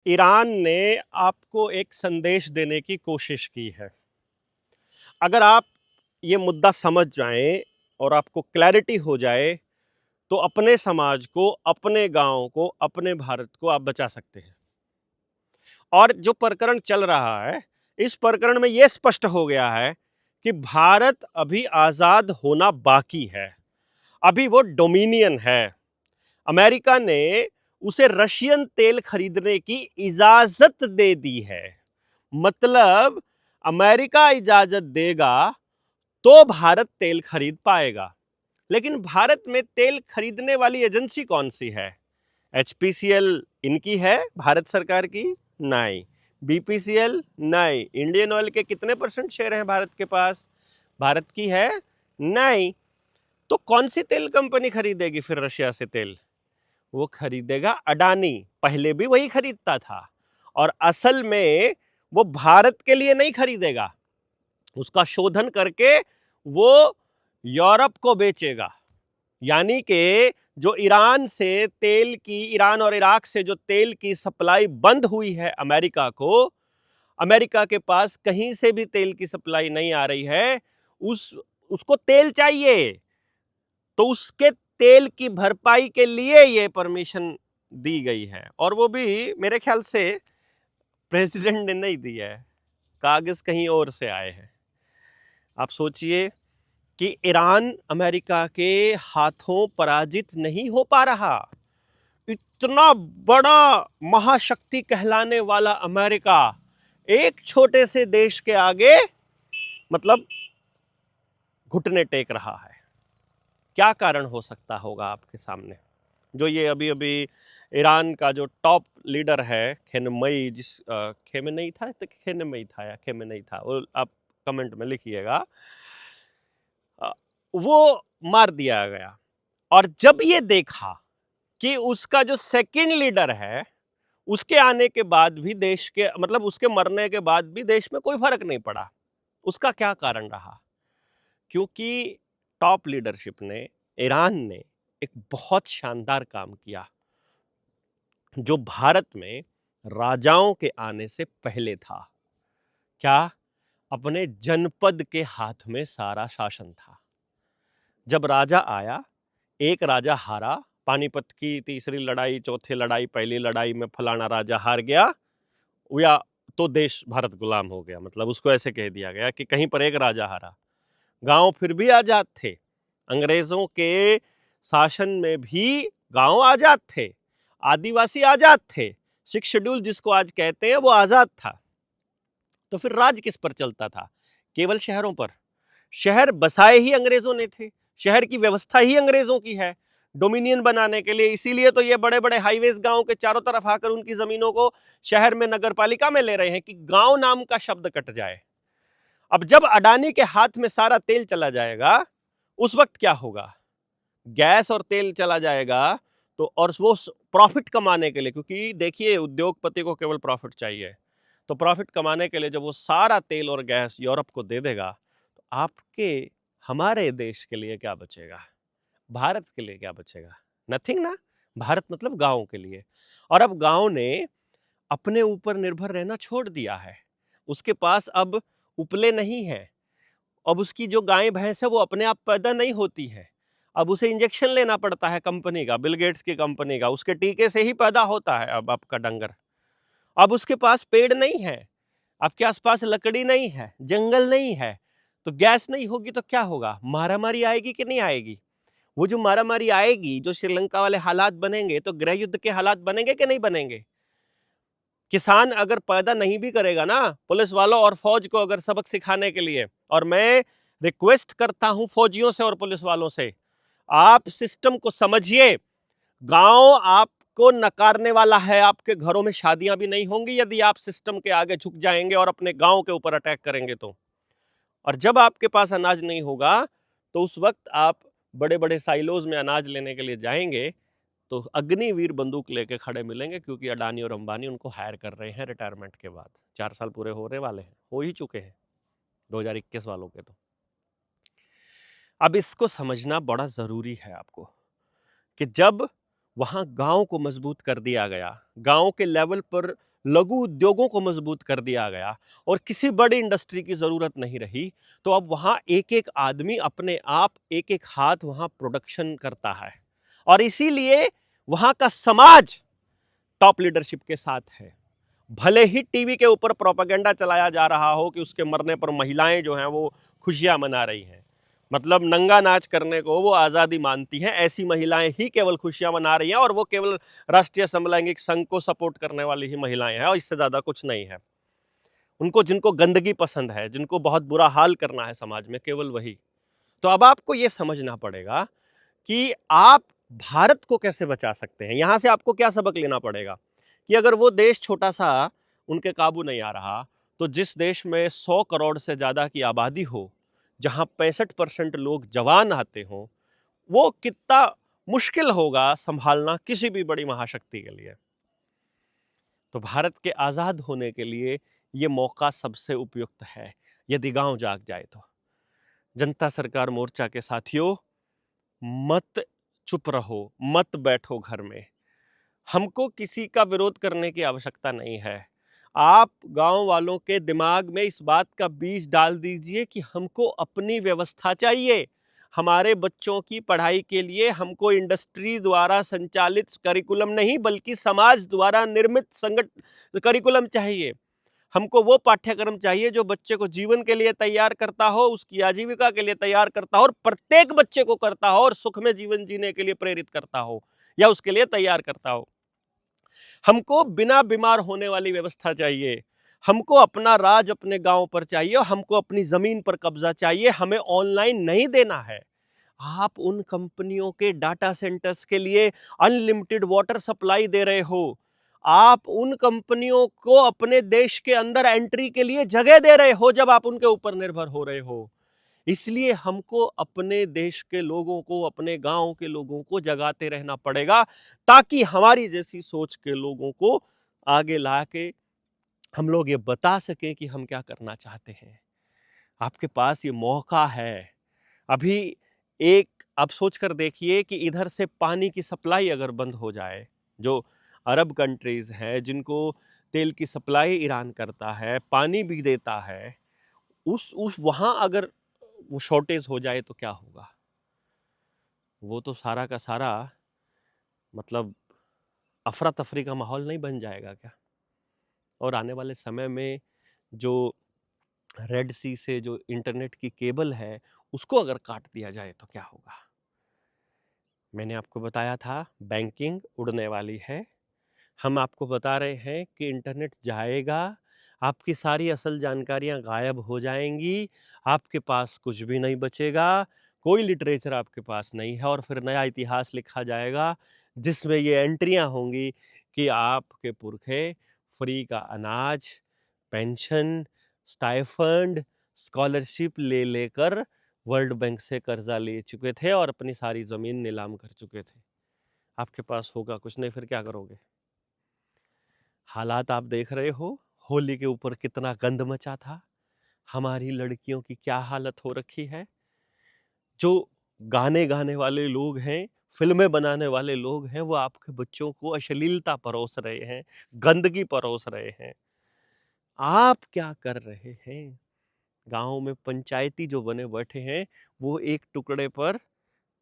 Iran ने आपको एक संदेश देने की कोशिश की है। अगर आप ये मुद्दा समझ जाएं और आपको क्लैरिटी हो जाए, तो अपने समाज को, अपने गांव को, अपने भारत को आप बचा सकते हैं। और जो प्रकरण चल रहा है, इस प्रकरण में यह स्पष्ट हो गया है कि भारत अभी आजाद होना बाकी है। अभी वो डोमिनियन है। अमेरिका ने उसे रशियन तेल खरीदने की इजाजत दे दी है। मतलब अमेरिका इजाजत देगा तो भारत तेल खरीद पाएगा। लेकिन भारत में तेल खरीदने वाली एजेंसी कौन सी है? एचपीसीएल इनकी है, भारत सरकार की? नहीं। बीपीसीएल? नहीं। इंडियन ऑयल के कितने % शेयर हैं भारत के पास? भारत की है? नहीं। तो कौन सी तेल कंपनी खरीदेगी फिर रशिया से तेल? वो खरीदेगा अडानी। पहले भी वही खरीदता था। और असल में वो भारत के लिए नहीं खरीदेगा, उसका शोधन करके वो यूरोप को बेचेगा। यानी कि जो ईरान और इराक से जो तेल की सप्लाई बंद हुई है अमेरिका को, अमेरिका के पास कहीं से भी तेल की सप्लाई नहीं आ रही है, उसको तेल चाहिए, तो उसके तेल की भरपाई के लिए ये परमिशन दी गई है। और वो भी मेरे ख्याल से प्रेसिडेंट ने नहीं दिया है, कागज कहीं और से आए हैं। आप सोचिए कि ईरान अमेरिका के हाथों पराजित नहीं हो पा रहा। इतना बड़ा महाशक्ति कहलाने वाला अमेरिका एक छोटे से देश के आगे मतलब घुटने टेक रहा है। क्या कारण हो सकता होगा आपके सामने? जो ये अभी अभी ईरान का जो टॉप लीडर है खेमेनेई, खेमेनेई था, तो खेमेनेई था या खेमेनेई था, वो आप कमेंट में लिखिएगा, वो मार दिया गया। और जब ये देखा कि उसका जो सेकंड लीडर है, उसके आने के बाद भी देश के मतलब उसके मरने के बाद भी देश में कोई फर्क नहीं पड़ा। उसका क्या कारण रहा? क्योंकि टॉप लीडरशिप ने, ईरान ने एक बहुत शानदार काम किया जो भारत में राजाओं के आने से पहले था। क्या? अपने जनपद के हाथ में सारा शासन था। जब राजा आया, एक राजा हारा, पानीपत की तीसरी लड़ाई, चौथी लड़ाई, पहली लड़ाई में फलाना राजा हार गया, या तो देश भारत गुलाम हो गया। मतलब उसको ऐसे कह दिया गया कि कहीं पर एक राजा हारा। गांव फिर भी आजाद थे। अंग्रेजों के शासन में भी गांव आजाद थे, आदिवासी आजाद थे, 6 शेड्यूल जिसको आज कहते हैं वो आजाद था। तो फिर राज किस पर चलता था? केवल शहरों पर। शहर बसाए ही अंग्रेजों ने थे, शहर की व्यवस्था ही अंग्रेजों की है डोमिनियन बनाने के लिए। इसीलिए तो ये बड़े बड़े हाईवेज गांव के चारों तरफ आकर उनकी जमीनों को शहर में नगरपालिका में ले रहे हैं कि गांव नाम का शब्द कट जाए। अब जब अडानी के हाथ में सारा तेल चला जाएगा, उस वक्त क्या होगा? गैस और तेल चला जाएगा तो, और वो प्रॉफिट कमाने के लिए, क्योंकि देखिए उद्योगपति को केवल प्रॉफिट चाहिए, तो प्रॉफिट कमाने के लिए जब वो सारा तेल और गैस यूरोप को दे देगा, तो आपके हमारे देश के लिए क्या बचेगा? भारत के लिए क्या बचेगा? नथिंग ना। भारत मतलब गांव के लिए। और अब गांव ने अपने ऊपर निर्भर रहना छोड़ दिया है। उसके पास अब उपले नहीं है। अब उसकी जो गाय भैंस है वो अपने आप पैदा नहीं होती है। अब उसे इंजेक्शन लेना पड़ता है कंपनी का, बिल गेट्स की कंपनी का, उसके टीके से ही पैदा होता है अब आपका डंगर। अब उसके पास पेड़ नहीं है, आपके आसपास लकड़ी नहीं है, जंगल नहीं है, तो गैस नहीं होगी तो क्या होगा? मारामारी आएगी कि नहीं आएगी? वो जो मारामारी आएगी, जो श्रीलंका वाले हालात बनेंगे, तो गृह युद्ध के हालात बनेंगे कि नहीं बनेंगे? किसान अगर पैदा नहीं भी करेगा ना, पुलिस वालों और फौज को अगर सबक सिखाने के लिए, और मैं रिक्वेस्ट करता हूं फौजियों से और पुलिस वालों से, आप सिस्टम को समझिए। गांव आपको नकारने वाला है, आपके घरों में शादियां भी नहीं होंगी यदि आप सिस्टम के आगे झुक जाएंगे और अपने गांव के ऊपर अटैक करेंगे तो। और जब आपके पास अनाज नहीं होगा, तो उस वक्त आप बड़े बड़े साइलोज में अनाज लेने के लिए जाएंगे, तो अग्निवीर बंदूक लेके खड़े मिलेंगे, क्योंकि अडानी और अंबानी उनको हायर कर रहे हैं रिटायरमेंट के बाद। 4 साल पूरे होने वाले हैं, हो ही चुके हैं 2021 वालों के। तो अब इसको समझना बड़ा जरूरी है आपको कि जब वहां गांव को मजबूत कर दिया गया, गांव के लेवल पर लघु उद्योगों को मजबूत कर दिया गया और किसी बड़ी इंडस्ट्री की जरूरत नहीं रही, तो अब वहां एक एक आदमी अपने आप एक एक हाथ वहां प्रोडक्शन करता है और इसीलिए वहां का समाज टॉप लीडरशिप के साथ है। भले ही टीवी के ऊपर प्रोपेगेंडा चलाया जा रहा हो कि उसके मरने पर महिलाएं जो हैं वो खुशियां मना रही हैं, मतलब नंगा नाच करने को वो आज़ादी मानती हैं, ऐसी महिलाएं ही केवल खुशियां मना रही हैं और वो केवल राष्ट्रीय समलैंगिक संघ को सपोर्ट करने वाली ही महिलाएं हैं और इससे ज़्यादा कुछ नहीं है। उनको जिनको गंदगी पसंद है, जिनको बहुत बुरा हाल करना है समाज में, केवल वही। तो अब आपको ये समझना पड़ेगा कि आप भारत को कैसे बचा सकते हैं। यहां से आपको क्या सबक लेना पड़ेगा कि अगर वो देश छोटा सा उनके काबू नहीं आ रहा, तो जिस देश में 100 करोड़ से ज्यादा की आबादी हो, जहां 65% लोग जवान आते हों, वो कितना मुश्किल होगा संभालना किसी भी बड़ी महाशक्ति के लिए। तो भारत के आजाद होने के लिए ये मौका सबसे उपयुक्त है, यदि गांव जाग जाए तो। जनता सरकार मोर्चा के साथियों, मत चुप रहो, मत बैठो घर में। हमको किसी का विरोध करने की आवश्यकता नहीं है। आप गांव वालों के दिमाग में इस बात का बीज डाल दीजिए कि हमको अपनी व्यवस्था चाहिए। हमारे बच्चों की पढ़ाई के लिए हमको इंडस्ट्री द्वारा संचालित करिकुलम नहीं, बल्कि समाज द्वारा निर्मित करिकुलम चाहिए। हमको वो पाठ्यक्रम चाहिए जो बच्चे को जीवन के लिए तैयार करता हो, उसकी आजीविका के लिए तैयार करता हो और प्रत्येक बच्चे को करता हो और सुख में जीवन जीने के लिए प्रेरित करता हो या उसके लिए तैयार करता हो। हमको बिना बीमार होने वाली व्यवस्था चाहिए। हमको अपना राज अपने गांव पर चाहिए और हमको अपनी जमीन पर कब्जा चाहिए। हमें ऑनलाइन नहीं देना है। आप उन कंपनियों के डाटा सेंटर्स के लिए अनलिमिटेड वाटर सप्लाई दे रहे हो। आप उन कंपनियों को अपने देश के अंदर एंट्री के लिए जगह दे रहे हो जब आप उनके ऊपर निर्भर हो रहे हो। इसलिए हमको अपने देश के लोगों को, अपने गांव के लोगों को जगाते रहना पड़ेगा, ताकि हमारी जैसी सोच के लोगों को आगे ला के हम लोग ये बता सकें कि हम क्या करना चाहते हैं। आपके पास ये मौका है। अभी एक आप सोच कर देखिए कि इधर से पानी की सप्लाई अगर बंद हो जाए, जो अरब कंट्रीज हैं जिनको तेल की सप्लाई ईरान करता है, पानी भी देता है, उस वहां अगर वो शॉर्टेज हो जाए तो क्या होगा? वो तो सारा का सारा मतलब अफरा तफरी का माहौल नहीं बन जाएगा क्या? और आने वाले समय में जो रेड सी से जो इंटरनेट की केबल है, उसको अगर काट दिया जाए तो क्या होगा? मैंने आपको बताया था बैंकिंग उड़ने वाली है। हम आपको बता रहे हैं कि इंटरनेट जाएगा, आपकी सारी असल जानकारियां गायब हो जाएंगी, आपके पास कुछ भी नहीं बचेगा, कोई लिटरेचर आपके पास नहीं है और फिर नया इतिहास लिखा जाएगा जिसमें ये एंट्रियां होंगी कि आपके पुरखे फ्री का अनाज, पेंशन, स्टाइफंड, स्कॉलरशिप ले लेकर वर्ल्ड बैंक से कर्जा ले चुके थे और अपनी सारी जमीन नीलाम कर चुके थे। आपके पास होगा कुछ नहीं, फिर क्या करोगे? हालात आप देख रहे हो, होली के ऊपर कितना गंद मचा था, हमारी लड़कियों की क्या हालत हो रखी है। जो गाने गाने वाले लोग हैं, फिल्में बनाने वाले लोग हैं, वो आपके बच्चों को अश्लीलता परोस रहे हैं, गंदगी परोस रहे हैं। आप क्या कर रहे हैं? गांव में पंचायती जो बने बैठे हैं, वो एक टुकड़े पर,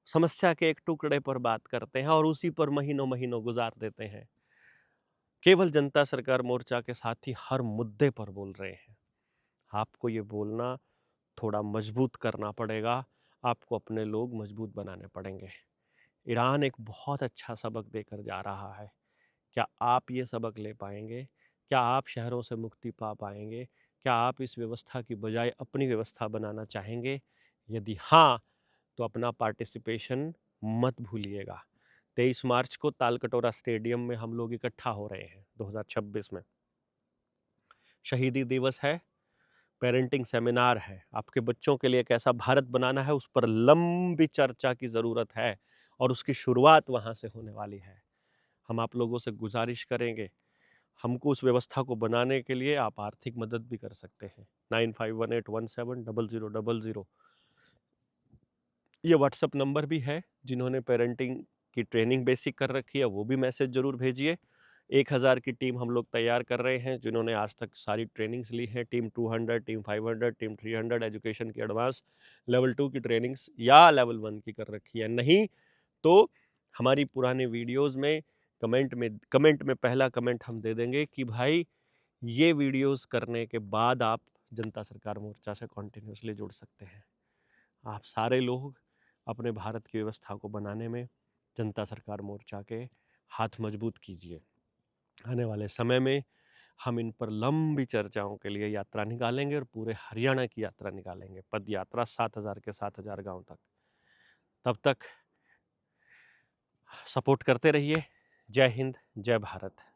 समस्या के एक टुकड़े पर बात करते हैं और उसी पर महीनों महीनों गुजार देते हैं। केवल जनता सरकार मोर्चा के साथी हर मुद्दे पर बोल रहे हैं। आपको ये बोलना थोड़ा मजबूत करना पड़ेगा, आपको अपने लोग मजबूत बनाने पड़ेंगे। ईरान एक बहुत अच्छा सबक देकर जा रहा है। क्या आप ये सबक ले पाएंगे? क्या आप शहरों से मुक्ति पा पाएंगे? क्या आप इस व्यवस्था की बजाय अपनी व्यवस्था बनाना चाहेंगे? यदि हाँ, तो अपना पार्टिसिपेशन मत भूलिएगा। 23 मार्च को तालकटोरा स्टेडियम में हम लोग इकट्ठा हो रहे हैं 2026 में। शहीदी दिवस है, पेरेंटिंग सेमिनार है, आपके बच्चों के लिए कैसा भारत बनाना है उस पर लंबी चर्चा की ज़रूरत है और उसकी शुरुआत वहाँ से होने वाली है। हम आप लोगों से गुजारिश करेंगे, हमको उस व्यवस्था को बनाने के लिए आप आर्थिक मदद भी कर सकते हैं। 9518170000 ये व्हाट्सएप नंबर भी है। जिन्होंने पेरेंटिंग की ट्रेनिंग बेसिक कर रखी है वो भी मैसेज जरूर भेजिए। 1000 की टीम हम लोग तैयार कर रहे हैं, जिन्होंने आज तक सारी ट्रेनिंग्स ली हैं। टीम 200, टीम 500, टीम 300 एजुकेशन की एडवांस लेवल 2 की ट्रेनिंग्स या लेवल 1 की कर रखी है। नहीं तो हमारी पुराने वीडियोस में कमेंट में पहला कमेंट हम दे देंगे कि भाई ये वीडियोस करने के बाद आप जनता सरकार मोर्चा से कॉन्टिन्यूसली जुड़ सकते हैं। आप सारे लोग अपने भारत की व्यवस्था को बनाने में जनता सरकार मोर्चा के हाथ मजबूत कीजिए। आने वाले समय में हम इन पर लंबी चर्चाओं के लिए यात्रा निकालेंगे और पूरे हरियाणा की यात्रा निकालेंगे, पद यात्रा 7000 के 7000 गांव तक। तब तक सपोर्ट करते रहिए। जय हिंद, जय भारत।